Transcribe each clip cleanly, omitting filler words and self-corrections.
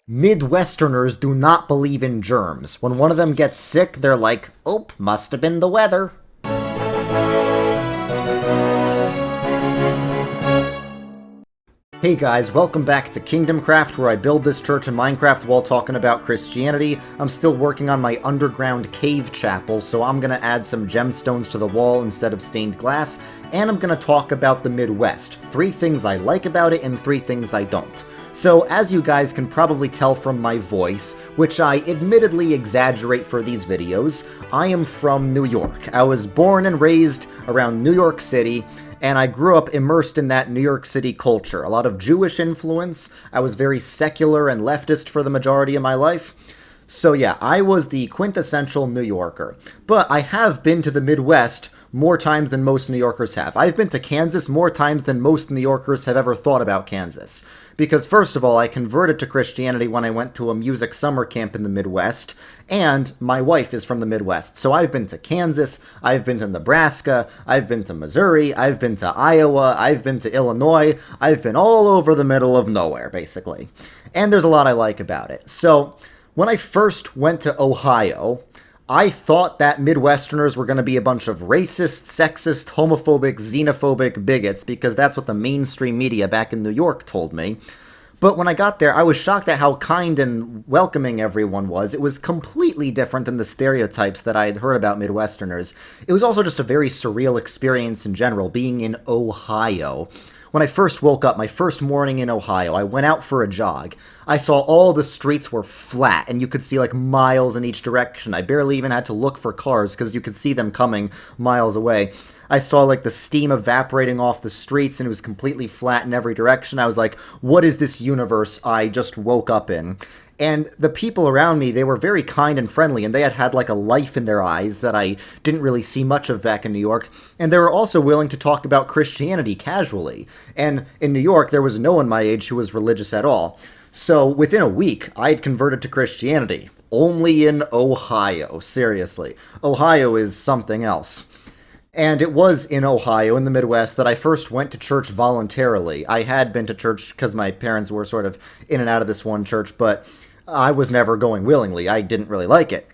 Midwesterners do not believe in germs. When one of them gets sick, they're like, oh, must have been the weather. Hey guys, welcome back to KingdomCraft, where I build this church in Minecraft while talking about Christianity. I'm still working on my underground cave chapel, so I'm gonna add some gemstones to the wall instead of stained glass, and I'm gonna talk about the Midwest. 3 things I like about it and 3 things I don't. So, as you guys can probably tell from my voice, which I admittedly exaggerate for these videos, I am from New York. I was born and raised around New York City, and I grew up immersed in that New York City culture. A lot of Jewish influence. I was very secular and leftist for the majority of my life. So yeah, I was the quintessential New Yorker. But I have been to the Midwest more times than most New Yorkers have. I've been to Kansas more times than most New Yorkers have ever thought about Kansas. Because first of all, I converted to Christianity when I went to a music summer camp in the Midwest, and my wife is from the Midwest. So I've been to Kansas, I've been to Nebraska, I've been to Missouri, I've been to Iowa, I've been to Illinois, I've been all over the middle of nowhere, basically. And there's a lot I like about it. So when I first went to Ohio, I thought that Midwesterners were going to be a bunch of racist, sexist, homophobic, xenophobic bigots, because that's what the mainstream media back in New York told me. But when I got there, I was shocked at how kind and welcoming everyone was. It was completely different than the stereotypes that I had heard about Midwesterners. It was also just a very surreal experience in general, being in Ohio. When I first woke up, my first morning in Ohio, I went out for a jog. I saw all the streets were flat, and you could see like miles in each direction. I barely even had to look for cars, because you could see them coming miles away. I saw like the steam evaporating off the streets, and it was completely flat in every direction. I was like, what is this universe I just woke up in? And the people around me, they were very kind and friendly, and they had like a life in their eyes that I didn't really see much of back in New York. And they were also willing to talk about Christianity casually. And in New York, there was no one my age who was religious at all. So within a week, I had converted to Christianity. Only in Ohio, seriously. Ohio is something else. And it was in Ohio, in the Midwest, that I first went to church voluntarily. I had been to church because my parents were sort of in and out of this one church, but I was never going willingly. I didn't really like it.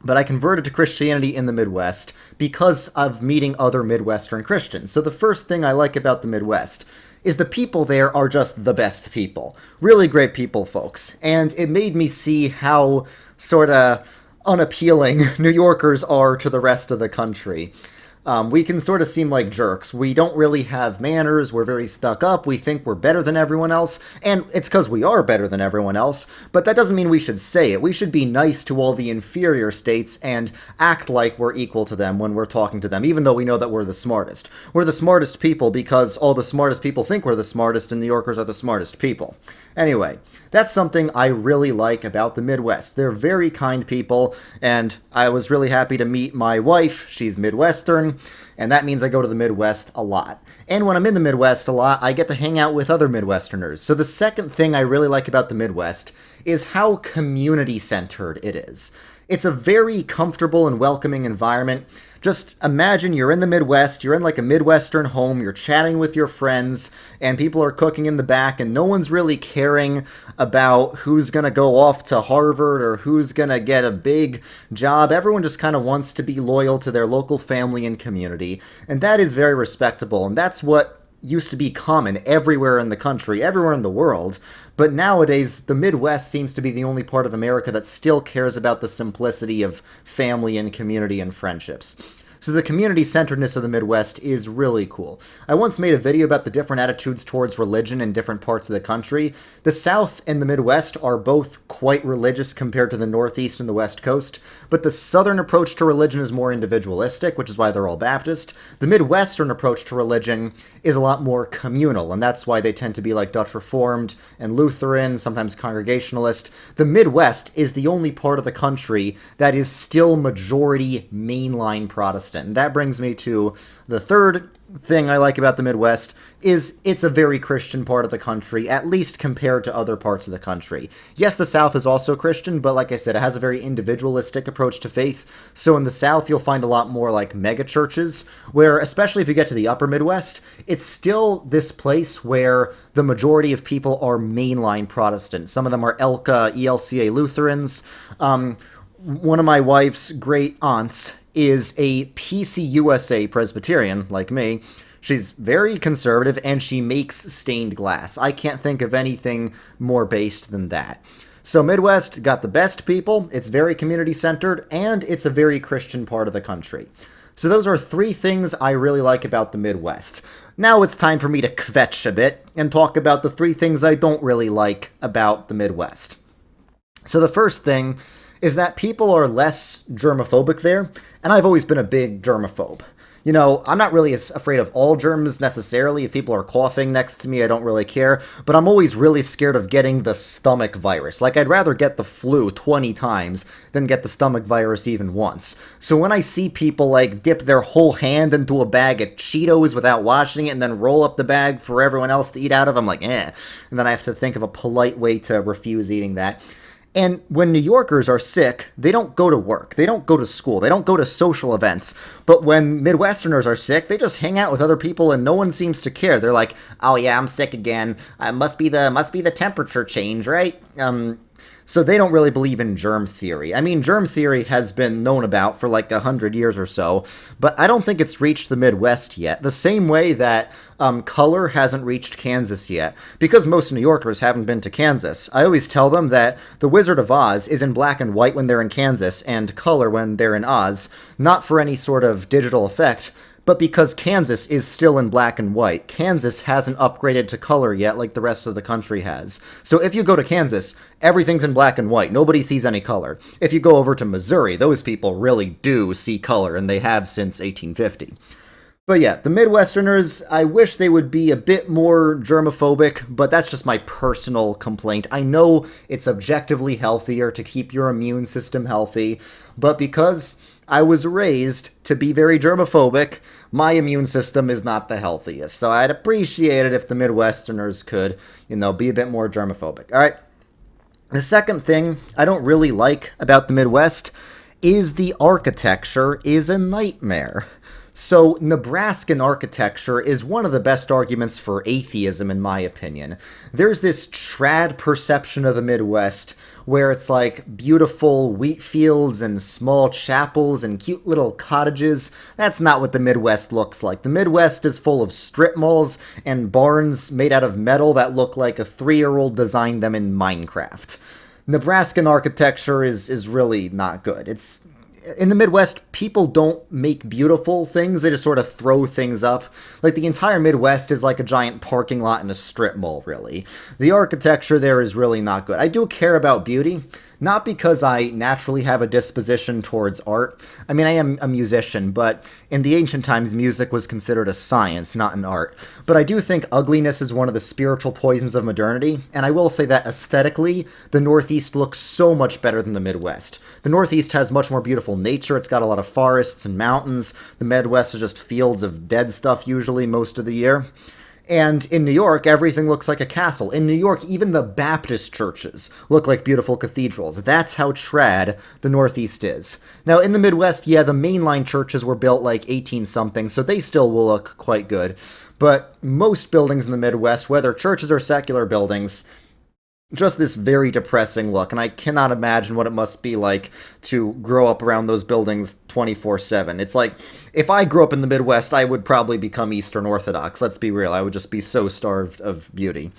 But I converted to Christianity in the Midwest because of meeting other Midwestern Christians. So the first thing I like about the Midwest is the people there are just the best people. Really great people, folks. And it made me see how sort of unappealing New Yorkers are to the rest of the country. We can sort of seem like jerks. We don't really have manners. We're very stuck up. We think we're better than everyone else. And it's because we are better than everyone else. But that doesn't mean we should say it. We should be nice to all the inferior states and act like we're equal to them when we're talking to them, even though we know that we're the smartest. We're the smartest people because all the smartest people think we're the smartest, and New Yorkers are the smartest people. Anyway, that's something I really like about the Midwest. They're very kind people, and I was really happy to meet my wife. She's Midwestern, and that means I go to the Midwest a lot. And when I'm in the Midwest a lot, I get to hang out with other Midwesterners. So the second thing I really like about the Midwest is how community-centered it is. It's a very comfortable and welcoming environment. Just imagine you're in the Midwest, you're in like a Midwestern home, you're chatting with your friends, and people are cooking in the back, and no one's really caring about who's gonna go off to Harvard or who's gonna get a big job. Everyone just kind of wants to be loyal to their local family and community, and that is very respectable, and that's what used to be common everywhere in the country, everywhere in the world. But nowadays, the Midwest seems to be the only part of America that still cares about the simplicity of family and community and friendships. So the community-centeredness of the Midwest is really cool. I once made a video about the different attitudes towards religion in different parts of the country. The South and the Midwest are both quite religious compared to the Northeast and the West Coast, but the Southern approach to religion is more individualistic, which is why they're all Baptist. The Midwestern approach to religion is a lot more communal, and that's why they tend to be like Dutch Reformed and Lutheran, sometimes Congregationalist. The Midwest is the only part of the country that is still majority mainline Protestant. And that brings me to the third thing I like about the Midwest is it's a very Christian part of the country, at least compared to other parts of the country. Yes, the South is also Christian, but like I said, it has a very individualistic approach to faith. So in the South, you'll find a lot more like mega churches, where, especially if you get to the upper Midwest, it's still this place where the majority of people are mainline Protestant. Some of them are ELCA Lutherans. One of my wife's great aunts is a PCUSA Presbyterian, like me. She's very conservative, and she makes stained glass. I can't think of anything more based than that. So Midwest got the best people, it's very community-centered, and it's a very Christian part of the country. So those are 3 things I really like about the Midwest. Now it's time for me to kvetch a bit and talk about the 3 things I don't really like about the Midwest. So the first thing is that people are less germophobic there, and I've always been a big germaphobe. You know, I'm not really as afraid of all germs necessarily. If people are coughing next to me, I don't really care, but I'm always really scared of getting the stomach virus. Like, I'd rather get the flu 20 times than get the stomach virus even once. So when I see people, like, dip their whole hand into a bag of Cheetos without washing it and then roll up the bag for everyone else to eat out of, I'm like, eh. And then I have to think of a polite way to refuse eating that. And when New Yorkers are sick, they don't go to work, they don't go to school, they don't go to social events. But when Midwesterners are sick, they just hang out with other people and no one seems to care. They're like, oh yeah, I'm sick again. Must be the temperature change, right? So they don't really believe in germ theory. I mean, germ theory has been known about for like 100 years or so, but I don't think it's reached the Midwest yet. The same way that color hasn't reached Kansas yet. Because most New Yorkers haven't been to Kansas, I always tell them that The Wizard of Oz is in black and white when they're in Kansas and color when they're in Oz, not for any sort of digital effect, but because Kansas is still in black and white. Kansas hasn't upgraded to color yet like the rest of the country has. So if you go to Kansas, everything's in black and white. Nobody sees any color. If you go over to Missouri, those people really do see color, and they have since 1850. But yeah, the Midwesterners, I wish they would be a bit more germophobic, but that's just my personal complaint. I know it's objectively healthier to keep your immune system healthy, but because I was raised to be very germophobic, my immune system is not the healthiest. So I'd appreciate it if the Midwesterners could, be a bit more germophobic. All right. The second thing I don't really like about the Midwest is the architecture is a nightmare. So Nebraskan architecture is one of the best arguments for atheism, in my opinion. There's this trad perception of the Midwest where it's like beautiful wheat fields and small chapels and cute little cottages. That's not what the Midwest looks like. The Midwest is full of strip malls and barns made out of metal that look like a 3-year-old designed them in Minecraft. Nebraskan architecture is really not good. In the Midwest, people don't make beautiful things, they just sort of throw things up. Like, the entire Midwest is like a giant parking lot in a strip mall, really. The architecture there is really not good. I do care about beauty, not because I naturally have a disposition towards art. I mean, I am a musician, but in the ancient times, music was considered a science, not an art. But I do think ugliness is one of the spiritual poisons of modernity, and I will say that aesthetically, the Northeast looks so much better than the Midwest. The Northeast has much more beautiful nature, it's got a lot of forests and mountains. The Midwest is just fields of dead stuff usually most of the year. And in New York, everything looks like a castle. In New York, even the Baptist churches look like beautiful cathedrals. That's how trad the Northeast is. Now, in the Midwest, yeah, the mainline churches were built like 18-something, so they still will look quite good. But most buildings in the Midwest, whether churches or secular buildings, just this very depressing look, and I cannot imagine what it must be like to grow up around those buildings 24/7. It's like, if I grew up in the Midwest, I would probably become Eastern Orthodox. Let's be real, I would just be so starved of beauty.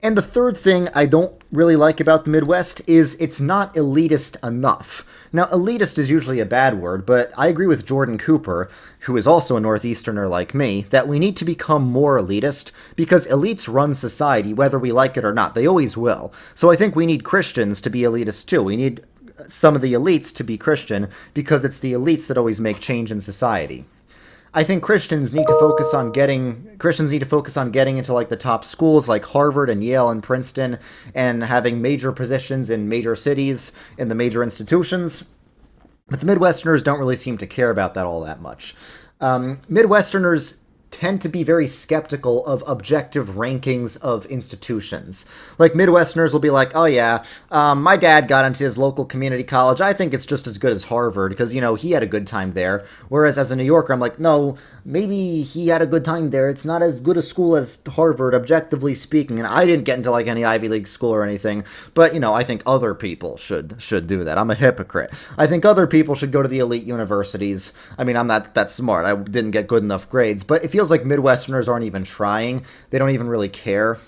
And the third thing I don't really like about the Midwest is it's not elitist enough. Now, elitist is usually a bad word, but I agree with Jordan Cooper, who is also a Northeasterner like me, that we need to become more elitist, because elites run society whether we like it or not. They always will. So I think we need Christians to be elitist too. We need some of the elites to be Christian, because it's the elites that always make change in society. I think Christians need to focus on getting into like the top schools like Harvard and Yale and Princeton, and having major positions in major cities in the major institutions. But the Midwesterners don't really seem to care about that all that much. Midwesterners tend to be very skeptical of objective rankings of institutions. Like, Midwesterners will be like, oh yeah, my dad got into his local community college. I think it's just as good as Harvard because, he had a good time there. Whereas as a New Yorker, I'm like, no, maybe he had a good time there. It's not as good a school as Harvard, objectively speaking. And I didn't get into, like, any Ivy League school or anything. But, I think other people should do that. I'm a hypocrite. I think other people should go to the elite universities. I mean, I'm not that smart. I didn't get good enough grades. But it feels like Midwesterners aren't even trying. They don't even really care.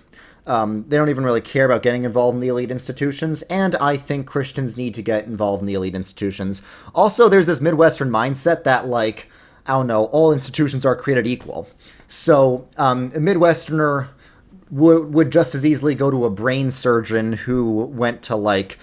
They don't even really care about getting involved in the elite institutions, and I think Christians need to get involved in the elite institutions. Also, there's this Midwestern mindset that, like, I don't know, all institutions are created equal. So, a Midwesterner would just as easily go to a brain surgeon who went to, like,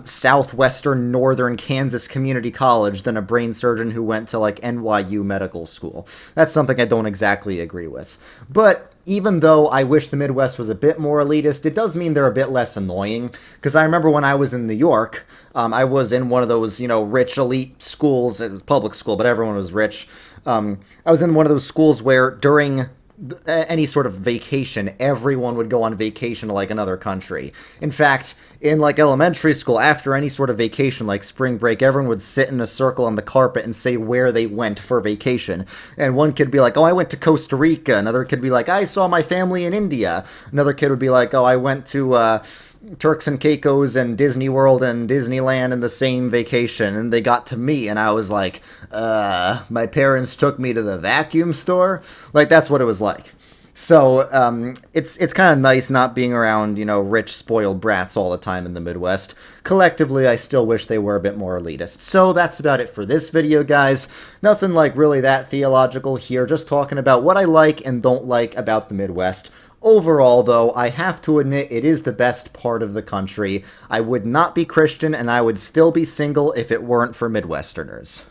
southwestern northern Kansas Community College than a brain surgeon who went to, like, NYU Medical School. That's something I don't exactly agree with. But even though I wish the Midwest was a bit more elitist, it does mean they're a bit less annoying. Because I remember when I was in New York, I was in one of those, rich elite schools. It was public school, but everyone was rich. I was in one of those schools where during any sort of vacation, everyone would go on vacation to, like, another country. In fact, in, like, elementary school, after any sort of vacation, like spring break, everyone would sit in a circle on the carpet and say where they went for vacation. And one kid would be like, oh, I went to Costa Rica. Another kid would be like, I saw my family in India. Another kid would be like, oh, I went to Turks and Caicos and Disney World and Disneyland in the same vacation. And they got to me, and I was like, my parents took me to the vacuum store? Like, that's what it was like. So, it's kind of nice not being around, rich, spoiled brats all the time in the Midwest. Collectively, I still wish they were a bit more elitist. So that's about it for this video, guys. Nothing, like, really that theological here, just talking about what I like and don't like about the Midwest. Overall, though, I have to admit it is the best part of the country. I would not be Christian, and I would still be single if it weren't for Midwesterners.